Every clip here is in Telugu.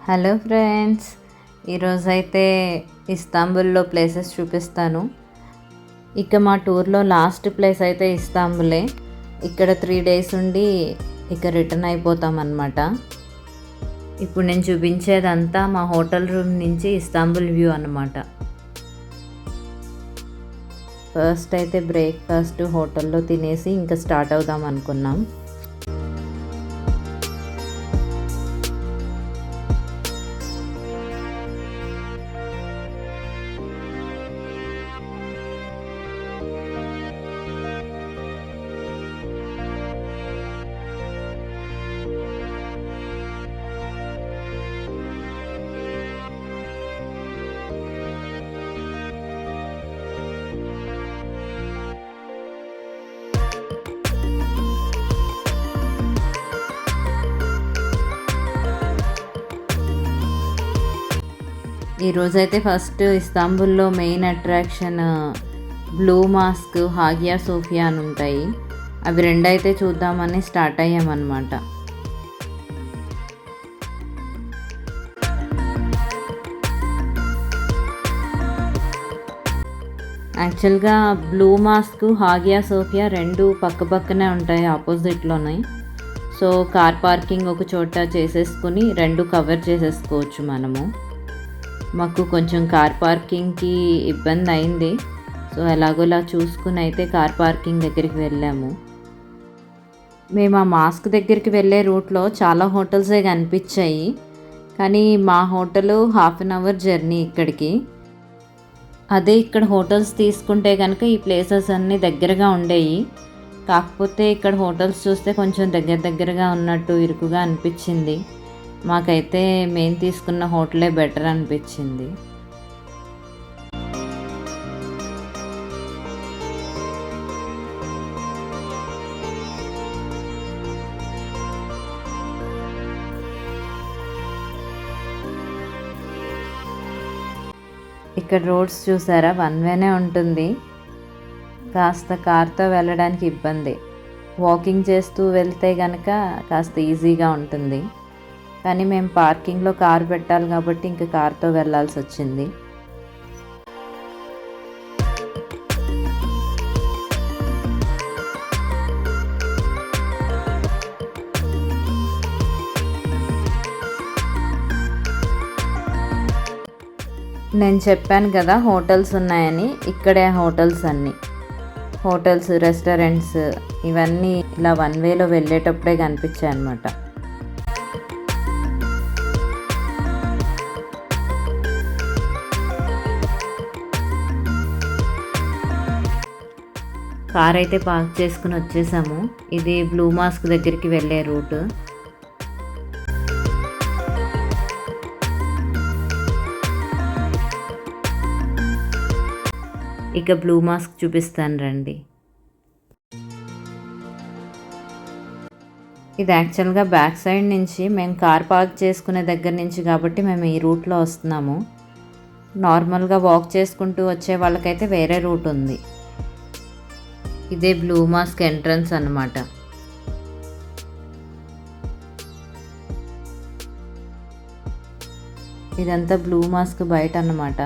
హలో ఫ్రెండ్స్, ఈరోజైతే ఇస్తాంబుల్లో ప్లేసెస్ చూపిస్తాను. ఇక మా టూర్లో లాస్ట్ ప్లేస్ అయితే ఇస్తాంబులే. ఇక్కడ 3 days ఉండి ఇక రిటర్న్ అయిపోతామన్నమాట. ఇప్పుడు నేను చూపించేదంతా మా హోటల్ రూమ్ నుంచి ఇస్తాంబుల్ వ్యూ అన్నమాట. ఫస్ట్ అయితే బ్రేక్ఫాస్ట్ హోటల్లో తినేసి ఇంకా స్టార్ట్ అవుదాం అనుకున్నాం. ఈరోజైతే ఫస్ట్ ఇస్తాంబుల్లో main attraction blue mosque, Hagia Sophia అని ఉంటాయి. అవి రెండైతే చూద్దామని స్టార్ట్ అయ్యామన్నమాట. యాక్చువల్గా బ్లూ మాస్క్, హాగియా సోఫియా రెండు పక్క పక్కనే ఉంటాయి, ఆపోజిట్లోనే. సో కార్ పార్కింగ్ ఒక చోట చేసేసుకుని రెండు కవర్ చేసేసుకోవచ్చు మనము. మాకు కొంచెం కార్ పార్కింగ్కి ఇబ్బంది అయింది. సో ఎలాగోలా చూసుకుని అయితే కార్ పార్కింగ్ దగ్గరికి వెళ్ళాము. మేము ఆ మాస్క్ దగ్గరికి వెళ్ళే రూట్లో చాలా హోటల్సే కనిపించాయి, కానీ మా హోటలు 1/2 hour జర్నీ ఇక్కడికి. అదే ఇక్కడ హోటల్స్ తీసుకుంటే కనుక ఈ ప్లేసెస్ అన్నీ దగ్గరగా ఉండేవి. కాకపోతే ఇక్కడ హోటల్స్ చూస్తే కొంచెం దగ్గరగా ఉన్నట్టు ఇరుకుగా అనిపించింది. మాకైతే మేము తీసుకున్న హోటలే బెటర్ అనిపించింది. ఇక్కడ రోడ్స్ చూసారా, 1 way ఉంటుంది. కాస్త కార్తో వెళ్ళడానికి ఇబ్బంది. వాకింగ్ చేస్తూ వెళ్తే కనుక కాస్త ఈజీగా ఉంటుంది. కానీ మేము పార్కింగ్లో కారు పెట్టాలి కాబట్టి ఇంకా కార్తో వెళ్ళాల్సి వచ్చింది. నేను చెప్పాను కదా హోటల్స్ ఉన్నాయని, ఇక్కడే హోటల్స్ అన్నీ. హోటల్స్, రెస్టారెంట్స్ ఇవన్నీ ఇలా 1 wayలో వెళ్ళేటప్పుడే కనిపించాయి అన్నమాట. కార్ అయితే పార్క్ చేసుకుని వచ్చేసాము. ఇది బ్లూ మాస్క్ దగ్గరికి వెళ్ళే రూట్. ఇక బ్లూ మాస్క్ చూపిస్తాను రండి. ఇది యాక్చువల్గా బ్యాక్ సైడ్ నుంచి మేము కార్ పార్క్ చేసుకునే దగ్గర నుంచి కాబట్టి మేము ఈ రూట్లో వస్తున్నాము. నార్మల్గా వాక్ చేసుకుంటూ వచ్చే వాళ్ళకైతే వేరే రూట్ ఉంది. ఇదే బ్లూ మాస్క్ ఎంట్రన్స్ అన్నమాట. ఇదంతా బ్లూ మాస్క్ బయట అన్నమాట.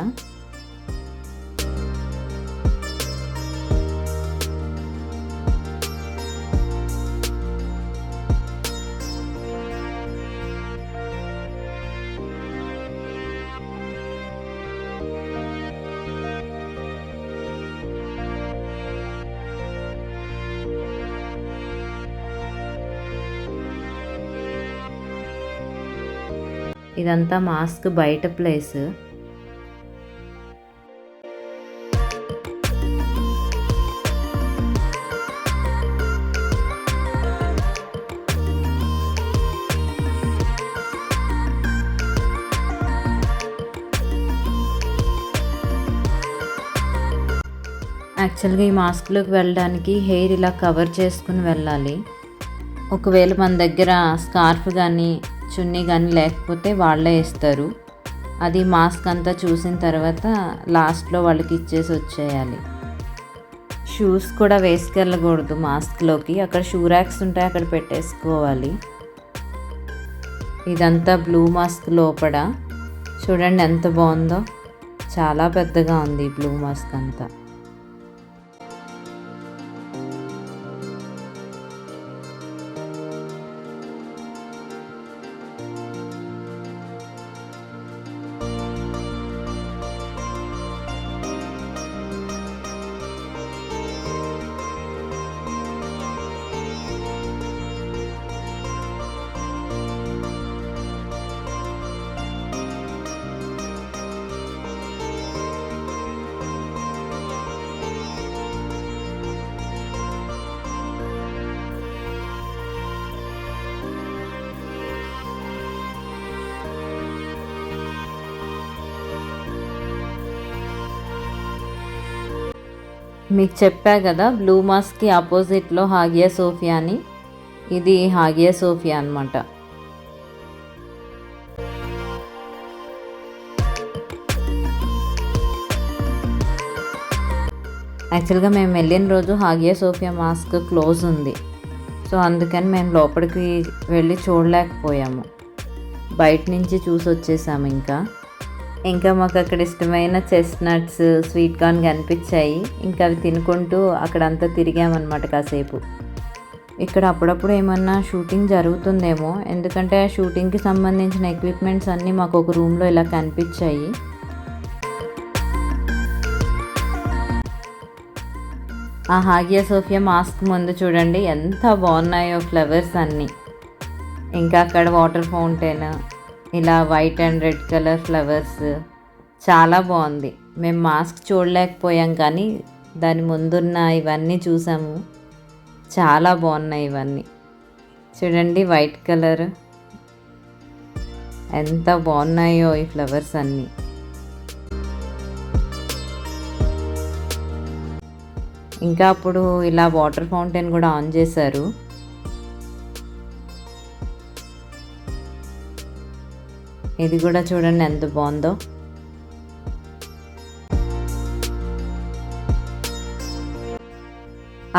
ఇదంతా మాస్క్ బయట ప్లేస్. యాక్చువల్గా ఈ మాస్క్లోకి వెళ్ళడానికి హెయిర్ ఇలా కవర్ చేసుకుని వెళ్ళాలి. ఒకవేళ మన దగ్గర స్కార్ఫ్ కానీ చున్నీ కానీ లేకపోతే వాళ్ళే ఇస్తారు. అది మాస్క్ అంతా చూసిన తర్వాత లాస్ట్లో వాళ్ళకి ఇచ్చేసి వచ్చేయాలి. షూస్ కూడా వేసుకెళ్ళకూడదు మాస్క్లోకి. అక్కడ షూ ర్యాక్స్ ఉంటాయి, అక్కడ పెట్టేసుకోవాలి. ఇదంతా బ్లూ మాస్క్ లోపల. చూడండి ఎంత బాగుందో, చాలా పెద్దగా ఉంది ఈ బ్లూ మాస్క్ అంతా. మీకు చెప్పా కదా బ్లూ మాస్క్కి ఆపోజిట్లో హాగియా సోఫియా అని. ఇది హాగియా సోఫియా అనమాట. యాక్చువల్గా మేము వెళ్ళిన రోజు హాగియా సోఫియా మాస్క్ క్లోజ్ ఉంది. సో అందుకని మేము లోపలికి వెళ్ళి చూడలేకపోయాము, బయట నుంచి చూసి వచ్చేసాము. ఇంకా మాకు అక్కడ ఇష్టమైన చెస్ట్నట్స్, స్వీట్ కార్న్ కనిపించాయి. ఇంకా అవి తినుకుంటూ అక్కడంతా తిరిగామన్నమాట కాసేపు. ఇక్కడ అప్పుడప్పుడు ఏమన్నా షూటింగ్ జరుగుతుందేమో, ఎందుకంటే ఆ షూటింగ్కి సంబంధించిన ఎక్విప్మెంట్స్ అన్నీ మాకు ఒక రూమ్లో ఇలా కనిపించాయి. ఆ హాగియా సోఫియా మాస్క్ ముందు చూడండి ఎంత బాగున్నాయో ఫ్లవర్స్ అన్నీ. ఇంకా అక్కడ వాటర్ ఫౌంటైన్, ఇలా white and red colour flowers, చాలా బాగుంది. మేము మాస్క్ చూడలేకపోయాం కానీ దాని ముందున్న ఇవన్నీ చూసాము, చాలా బాగున్నాయి ఇవన్నీ. చూడండి వైట్ కలర్ ఎంత బాగున్నాయో ఈ ఫ్లవర్స్ అన్నీ. ఇంకా అప్పుడు ఇలా వాటర్ ఫౌంటైన్ కూడా ఆన్ చేశారు. ఇది కూడా చూడండి ఎంత బాగుందో.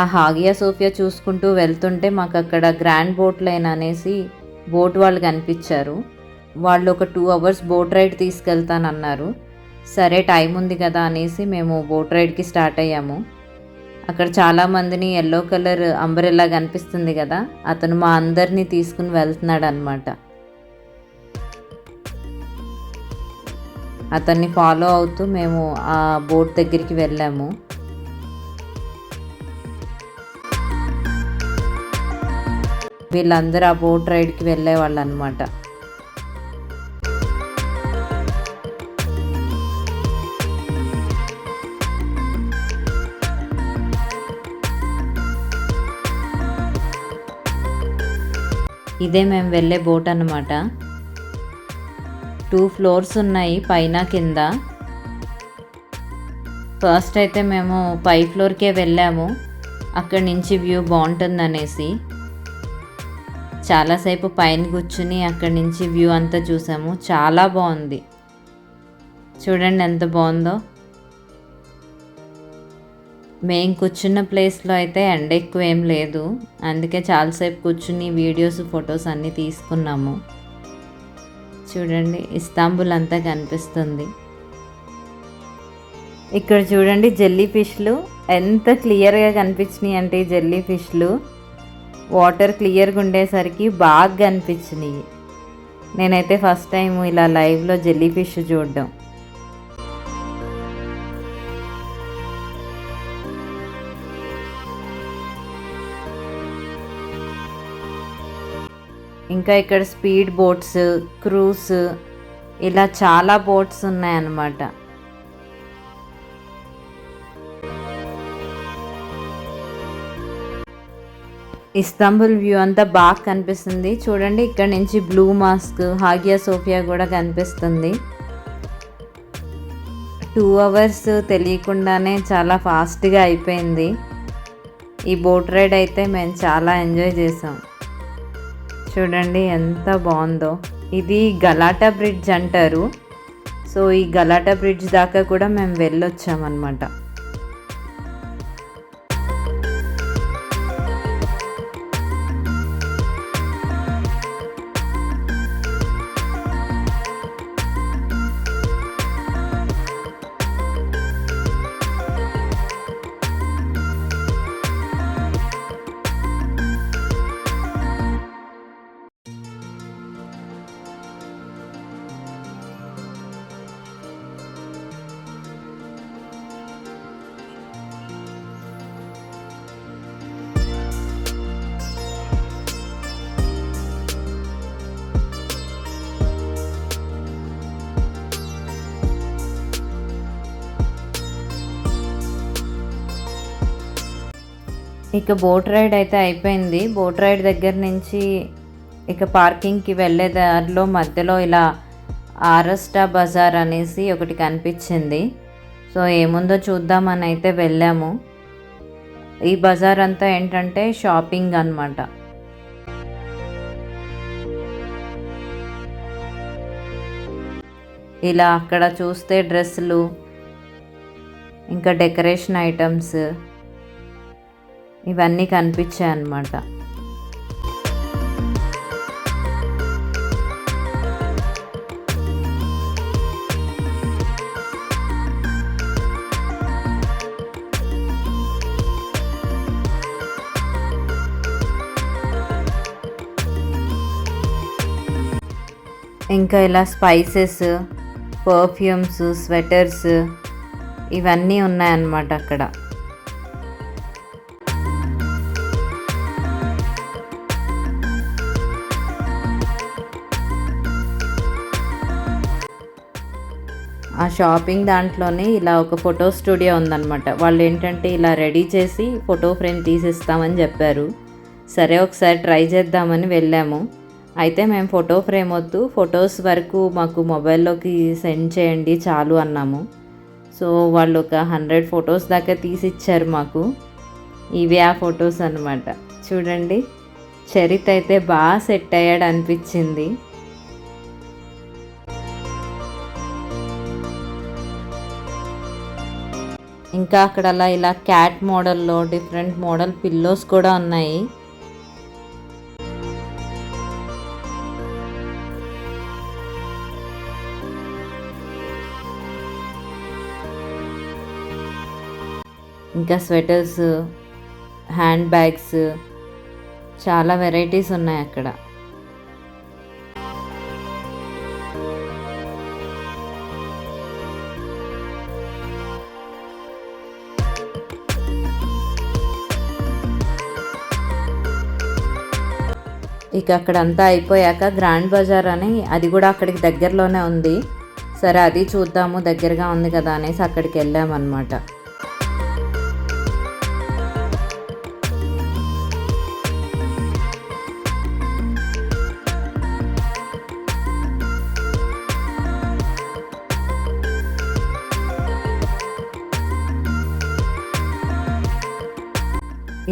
ఆ హాగియా సోఫియా చూసుకుంటూ వెళ్తుంటే మాకు అక్కడ గ్రాండ్ బోట్ లైన్ అనేసి బోట్ వాళ్ళు కనిపించారు. వాళ్ళు ఒక 2 hours బోట్ రైడ్ తీసుకెళ్తానన్నారు. సరే టైం ఉంది కదా అనేసి మేము బోట్ రైడ్కి స్టార్ట్ అయ్యాము. అక్కడ చాలామందిని ఎల్లో కలర్ అంబ్రెల్లా కనిపిస్తుంది కదా, అతను మా అందరినీ తీసుకుని వెళ్తున్నాడు అనమాట. అతన్ని ఫాలో అవుతూ మేము ఆ బోట్ దగ్గరికి వెళ్ళాము. వీళ్ళందరూ ఆ బోట్ రైడ్కి వెళ్ళేవాళ్ళు అనమాట. ఇదే మేము వెళ్ళే బోట్ అన్నమాట. 2 floors ఉన్నాయి, పైన కింద. ఫస్ట్ అయితే మేము పై ఫ్లోర్కే వెళ్ళాము, అక్కడి నుంచి వ్యూ బాగుంటుందనేసి. చాలాసేపు పైన కూర్చుని అక్కడి నుంచి వ్యూ అంతా చూసాము, చాలా బాగుంది. చూడండి ఎంత బాగుందో. మేము కూర్చున్న ప్లేస్లో అయితే ఎండ ఎక్కువ ఏం లేదు, అందుకే చాలాసేపు కూర్చుని వీడియోస్, ఫొటోస్ అన్నీ తీసుకున్నాము. చూడండి ఇస్తాంబుల్ అంతా కనిపిస్తుంది. ఇక్కడ చూడండి జెల్లీ ఫిష్లు ఎంత క్లియర్గా కనిపించినాయి అంటే, జెల్లీ ఫిష్లు వాటర్ క్లియర్గా ఉండేసరికి బాగా కనిపించినాయి. నేనైతే ఫస్ట్ టైం ఇలా లైవ్లో జెల్లీ ఫిష్ చూడడం. ఇంకా ఇక్కడ స్పీడ్ బోట్స్, క్రూస్, ఇలా చాలా బోట్స్ ఉన్నాయన్నమాట. ఇస్తాంబుల్ వ్యూ అంతా బాగా కనిపిస్తుంది. చూడండి ఇక్కడ నుంచి బ్లూ మాస్క్, హాగియా సోఫియా కూడా కనిపిస్తుంది. 2 hours తెలియకుండానే చాలా ఫాస్ట్గా అయిపోయింది. ఈ బోట్ రైడ్ అయితే మేము చాలా ఎంజాయ్ చేసాం. చూడండి ఎంత బాగుందో. ఇది గలాటా బ్రిడ్జ్ అంటారు. సో ఈ గలాటా బ్రిడ్జ్ దాకా కూడా మేము వెళ్ళొచ్చామన్నమాట. ఇక బోట్ రైడ్ అయితే అయిపోయింది. బోట్ రైడ్ దగ్గర నుంచి ఇక పార్కింగ్కి వెళ్ళే దారిలో మధ్యలో ఇలా ఆరస్టా బజార్ అనేసి ఒకటి కనిపించింది. సో ఏముందో చూద్దామని అయితే వెళ్ళాము. ఈ బజార్ అంతా ఏంటంటే షాపింగ్ అన్నమాట. ఇలా అక్కడ చూస్తే డ్రెస్సులు, ఇంకా డెకరేషన్ ఐటమ్స్ ఇవన్నీ కనిపించాయి అన్నమాట. ఇంకా ఇలా స్పైసెస్, పర్ఫ్యూమ్స్, స్వెటర్స్ ఇవన్నీ ఉన్నాయన్నమాట అక్కడ. ఆ షాపింగ్ దాంట్లోనే ఇలా ఒక ఫోటో స్టూడియో ఉందన్నమాట. వాళ్ళు ఏంటంటే ఇలా రెడీ చేసి ఫోటో ఫ్రేమ్ తీసిస్తామని చెప్పారు. సరే ఒకసారి ట్రై చేద్దామని వెళ్ళాము. అయితే మేము ఫోటో ఫ్రేమ్ వద్దు, ఫొటోస్ వరకు మాకు మొబైల్లోకి సెండ్ చేయండి చాలు అన్నాము. సో వాళ్ళు ఒక 100 ఫొటోస్ దాకా తీసిచ్చారు మాకు. ఇవే ఆ ఫొటోస్ అన్నమాట. చూడండి, చరిత్ అయితే బాగా సెట్ అయ్యాడు అనిపించింది. ఇంకా అక్కడ ఇలా క్యాట్ మోడల్లో డిఫరెంట్ మోడల్ పిల్లోస్ కూడా ఉన్నాయి. ఇంకా స్వెటర్స్, హ్యాండ్ బ్యాగ్స్, చాలా వెరైటీస్ ఉన్నాయి అక్కడ. ఇక అక్కడంతా అయిపోయాక గ్రాండ్ బజార్ అని అది కూడా అక్కడికి దగ్గరలోనే ఉంది. సరే అది చూద్దాము, దగ్గరగా ఉంది కదా అనేసి అక్కడికి వెళ్ళామన్నమాట.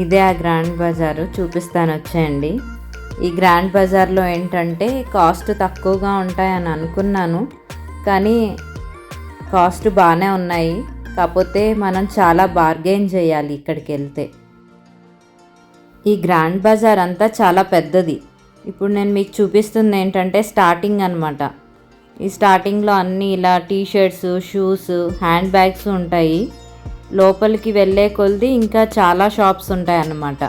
ఇదే ఆ గ్రాండ్ బజారు, చూపిస్తాను వచ్చేయండి. ఈ గ్రాండ్ బజార్లో ఏంటంటే కాస్ట్ తక్కువగా ఉంటాయని అనుకున్నాను, కానీ కాస్ట్ బాగానే ఉన్నాయి. కాకపోతే మనం చాలా బార్గెయిన్ చేయాలి ఇక్కడికి వెళ్తే. ఈ గ్రాండ్ బజార్ అంతా చాలా పెద్దది. ఇప్పుడు నేను మీకు చూపిస్తుంది ఏంటంటే స్టార్టింగ్ అనమాట. ఈ స్టార్టింగ్లో అన్నీ ఇలా టీషర్ట్స్, షూస్, హ్యాండ్ బ్యాగ్స్ ఉంటాయి. లోపలికి వెళ్ళే కొలది ఇంకా చాలా షాప్స్ ఉంటాయి అన్నమాట.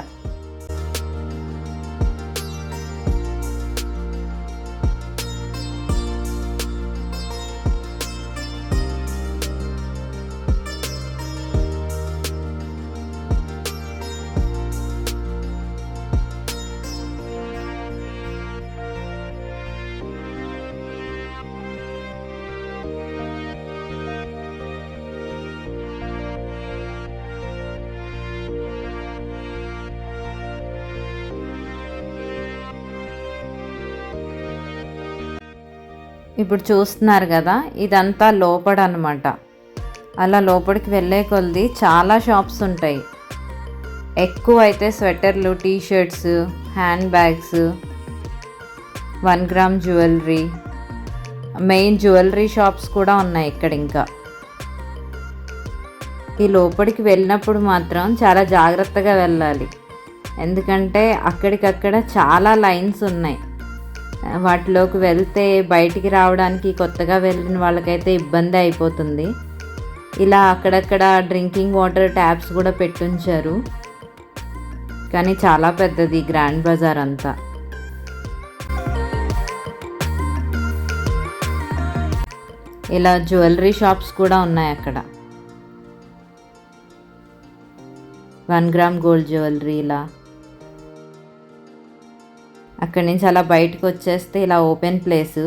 ఇప్పుడు చూస్తున్నారు కదా, ఇదంతా లోపల అనమాట. అలా లోపలికి వెళ్ళే కొలది చాలా షాప్స్ ఉంటాయి. ఎక్కువ అయితే స్వెటర్లు, t-shirts, hand bags, 1 gram jewellery, main jewellery shops కూడా ఉన్నాయి ఇక్కడ. ఇంకా ఈ లోపలికి వెళ్ళినప్పుడు మాత్రం చాలా జాగ్రత్తగా వెళ్ళాలి, ఎందుకంటే అక్కడికక్కడ చాలా లైన్స్ ఉన్నాయి. వాటిలోకి వెళ్తే బయటికి రావడానికి కొత్తగా వెళ్ళిన వాళ్ళకైతే ఇబ్బంది అయిపోతుంది. ఇలా అక్కడక్కడ డ్రింకింగ్ వాటర్ ట్యాప్స్ కూడా పెట్టుంచారు. కానీ చాలా పెద్దది గ్రాండ్ బజార్ అంతా. ఇలా జ్యువెలరీ షాప్స్ కూడా ఉన్నాయి అక్కడ. 1 గ్రామ్ గోల్డ్ జ్యువెలరీ. ఇలా అక్కడి నుంచి అలా బయటకు వచ్చేస్తే ఇలా ఓపెన్ ప్లేసు,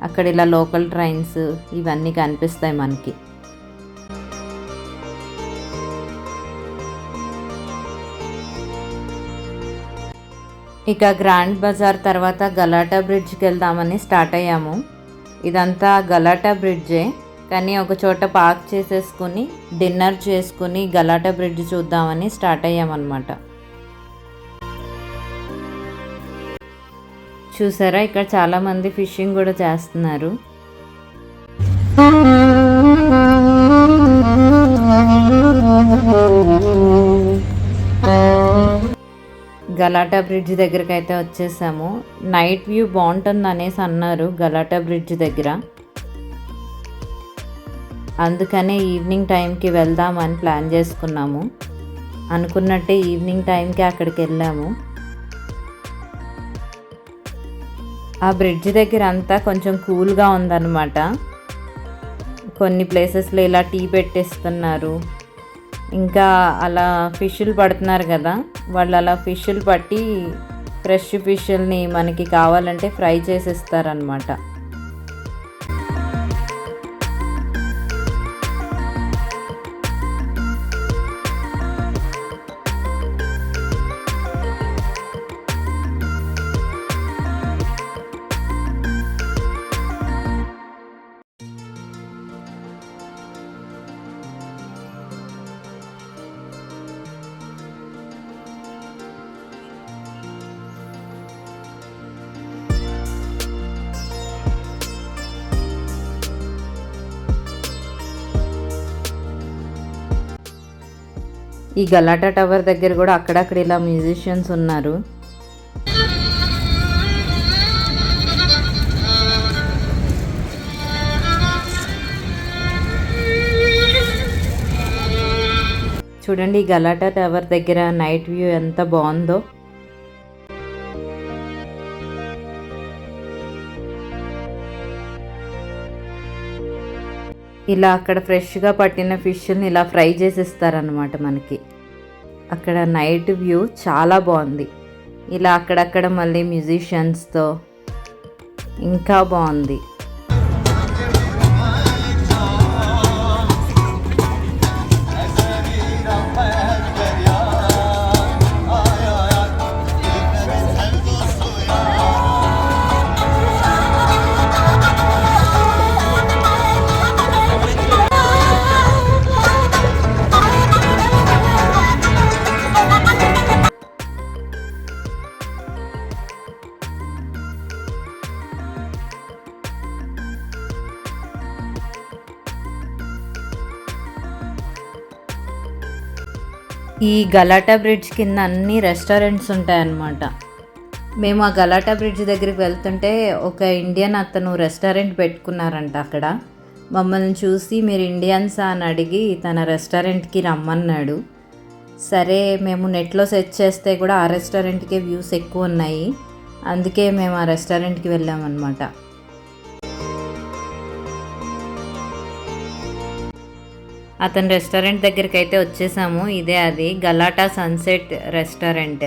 అక్కడ ఇలా లోకల్ ట్రైన్స్ ఇవన్నీ కనిపిస్తాయి మనకి. ఇక గ్రాండ్ బజార్ తర్వాత గలాటా బ్రిడ్జ్కి వెళ్దామని స్టార్ట్ అయ్యాము. ఇదంతా గలాటా బ్రిడ్జే, కానీ ఒక చోట పార్క్ చేసేసుకుని డిన్నర్ చేసుకుని గలాటా బ్రిడ్జ్ చూద్దామని స్టార్ట్ అయ్యామన్నమాట. చూసారా, ఇక్కడ చాలామంది ఫిషింగ్ కూడా చేస్తున్నారు. గలాటా బ్రిడ్జ్ దగ్గరికి అయితే వచ్చేసాము. నైట్ వ్యూ బాగుంటుంది అనేసి అన్నారు గలాటా బ్రిడ్జ్ దగ్గర, అందుకనే ఈవినింగ్ టైంకి వెళ్దామని ప్లాన్ చేసుకున్నాము. అనుకున్నట్టే ఈవినింగ్ టైంకి అక్కడికి వెళ్ళాము. ఆ బ్రిడ్జ్ దగ్గర అంతా కొంచెం కూల్గా ఉందన్నమాట. కొన్ని ప్లేసెస్లో ఇలా టీ పెట్టేస్తున్నారు. ఇంకా అలా ఫిష్లు పడుతున్నారు కదా, వాళ్ళు అలా ఫిష్లు పట్టి ఫ్రెష్ ఫిష్ని మనకి కావాలంటే ఫ్రై చేసిస్తారనమాట. ఈ గలాటా టవర్ దగ్గర కూడా అక్కడక్కడ ఇలా మ్యూజిషియన్స్ ఉన్నారు. చూడండి, ఈ గలాటా టవర్ దగ్గర నైట్ వ్యూ ఎంత బాగుందో. ఇలా అక్కడ ఫ్రెష్గా పట్టిన ఫిష్ని ఇలా ఫ్రై చేసిస్తారనమాట మనకి. అక్కడ నైట్ వ్యూ చాలా బాగుంది. ఇలా అక్కడక్కడ మళ్ళీ మ్యూజిషియన్స్తో ఇంకా బాగుంది. ఈ గలాటా బ్రిడ్జ్ కింద అన్ని రెస్టారెంట్స్ ఉంటాయన్నమాట. మేము ఆ గలాటా బ్రిడ్జ్ దగ్గరికి వెళ్తుంటే ఒక ఇండియన్ అతను రెస్టారెంట్ పెట్టుకున్నారంట అక్కడ. మమ్మల్ని చూసి మీరు ఇండియన్సా అని అడిగి తన రెస్టారెంట్కి రమ్మన్నాడు. సరే, మేము నెట్లో సెర్చ్ చేస్తే కూడా ఆ రెస్టారెంట్కే వ్యూస్ ఎక్కువ ఉన్నాయి, అందుకే మేము ఆ రెస్టారెంట్కి వెళ్ళామన్నమాట. అతని రెస్టారెంట్ దగ్గరికి అయితే వచ్చేసాము. ఇదే అది గలాటా సన్సెట్ రెస్టారెంట్.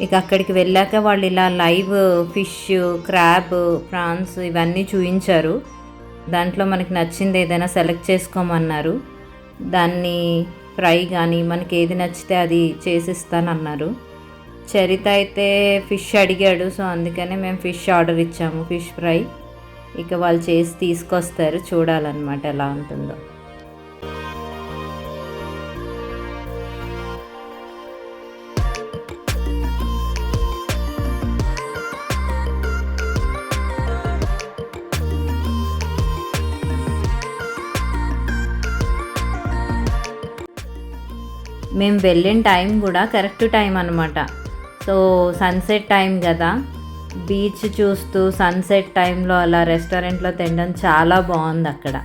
ఇక అక్కడికి వెళ్ళాక వాళ్ళు ఇలా లైవ్ ఫిష్, క్రాబ్, ప్రాన్స్ ఇవన్నీ చూపించారు. దాంట్లో మనకి నచ్చింది ఏదైనా సెలెక్ట్ చేసుకోమన్నారు. దాన్ని ఫ్రై కానీ మనకి ఏది నచ్చితే అది చేసిస్తానన్నారు. చరిత అయితే ఫిష్ అడిగాడు, సో అందుకనే మేము ఫిష్ ఆర్డర్ ఇచ్చాము, ఫిష్ ఫ్రై. ఇక వాళ్ళు చేసి తీసుకొస్తారు, చూడాలన్నమాట ఎలా ఉంటుందో. మేము వెళ్ళిన టైం కూడా కరెక్ట్ టైం అన్నమాట. సో సన్సెట్ టైం కదా, బీచ్ చూస్తూ సన్సెట్ టైంలో అలా రెస్టారెంట్లో తినడం చాలా బాగుంది అక్కడ.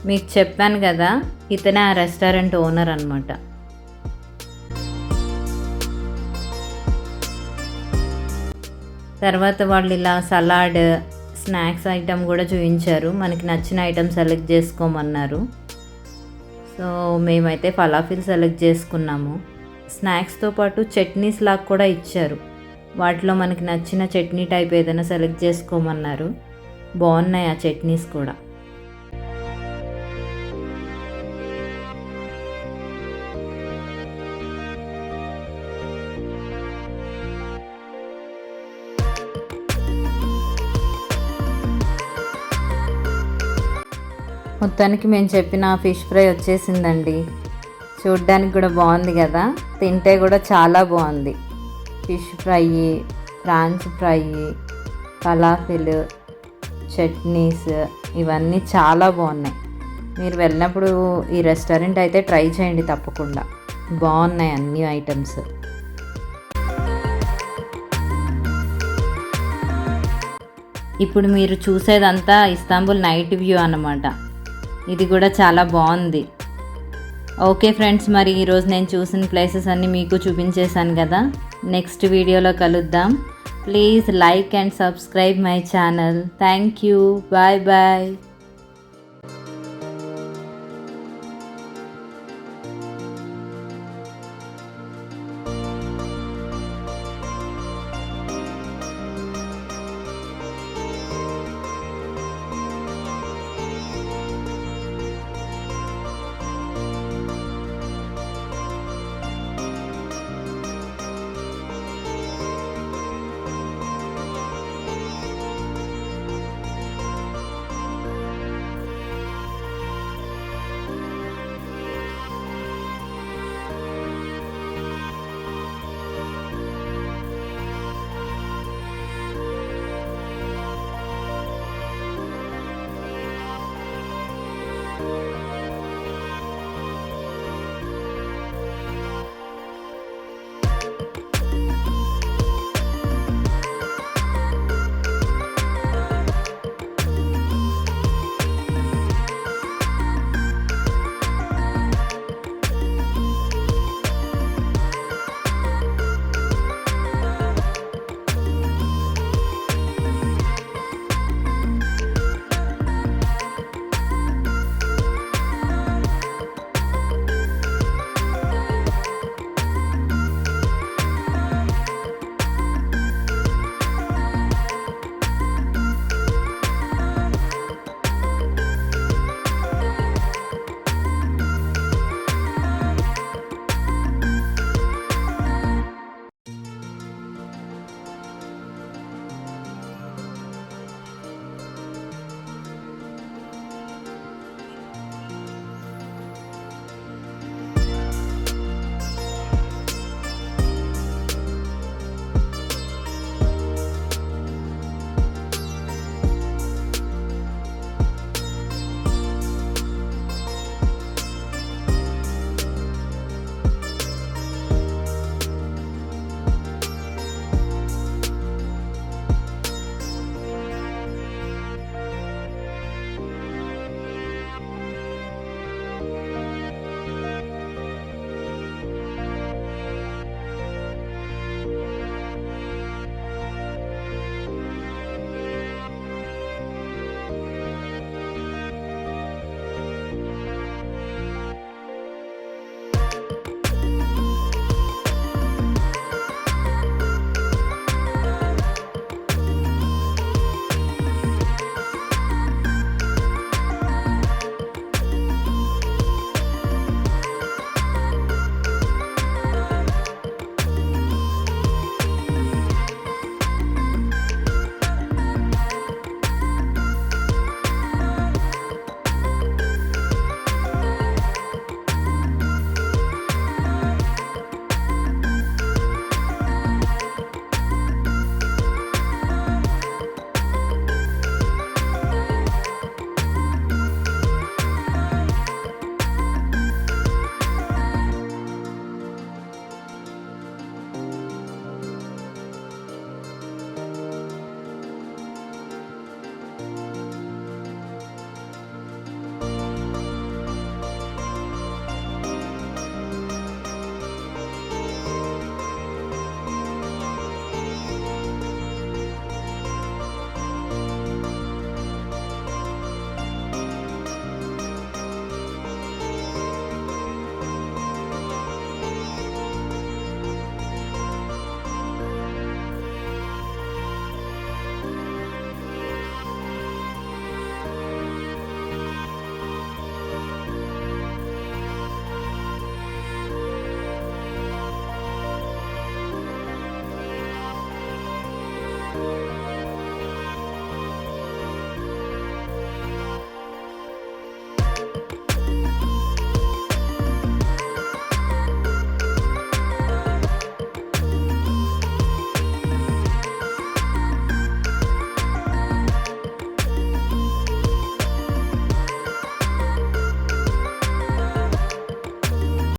మీకు చెప్పాను కదా, ఇతనే ఆ రెస్టారెంట్ ఓనర్ అనమాట. తర్వాత వాళ్ళు ఇలా సలాడ్, స్నాక్స్ ఐటెం కూడా చూపించారు. మనకి నచ్చిన ఐటెం సెలెక్ట్ చేసుకోమన్నారు. సో మేమైతే ఫలాఫిల్ సెలెక్ట్ చేసుకున్నాము. స్నాక్స్తో పాటు చట్నీస్ లాగా కూడా ఇచ్చారు. వాటిలో మనకి నచ్చిన చట్నీ టైప్ ఏదైనా సెలెక్ట్ చేసుకోమన్నారు. బాగున్నాయి ఆ చట్నీస్ కూడా. మొత్తానికి మేము చెప్పిన ఫిష్ ఫ్రై వచ్చేసిందండి. చూడ్డానికి కూడా బాగుంది కదా, తింటే కూడా చాలా బాగుంది. Fish fry, prawns fry, falafel, chutneys ఇవన్నీ చాలా బాగున్నాయి. మీరు వెళ్ళినప్పుడు ఈ రెస్టారెంట్ అయితే ట్రై చేయండి తప్పకుండా. బాగున్నాయి అన్ని ఐటమ్స్. ఇప్పుడు మీరు చూసేదంతా ఇస్తాంబుల్ నైట్ వ్యూ అన్నమాట. ఇది కూడా చాలా బాగుంది. ఓకే ఫ్రెండ్స్, మరి ఈరోజు నేను చూసిన ప్లేసెస్ అన్నీ మీకు చూపించేశాను కదా. నెక్స్ట్ వీడియోలో కలుద్దాం. Please like and subscribe my channel. Thank you. Bye bye.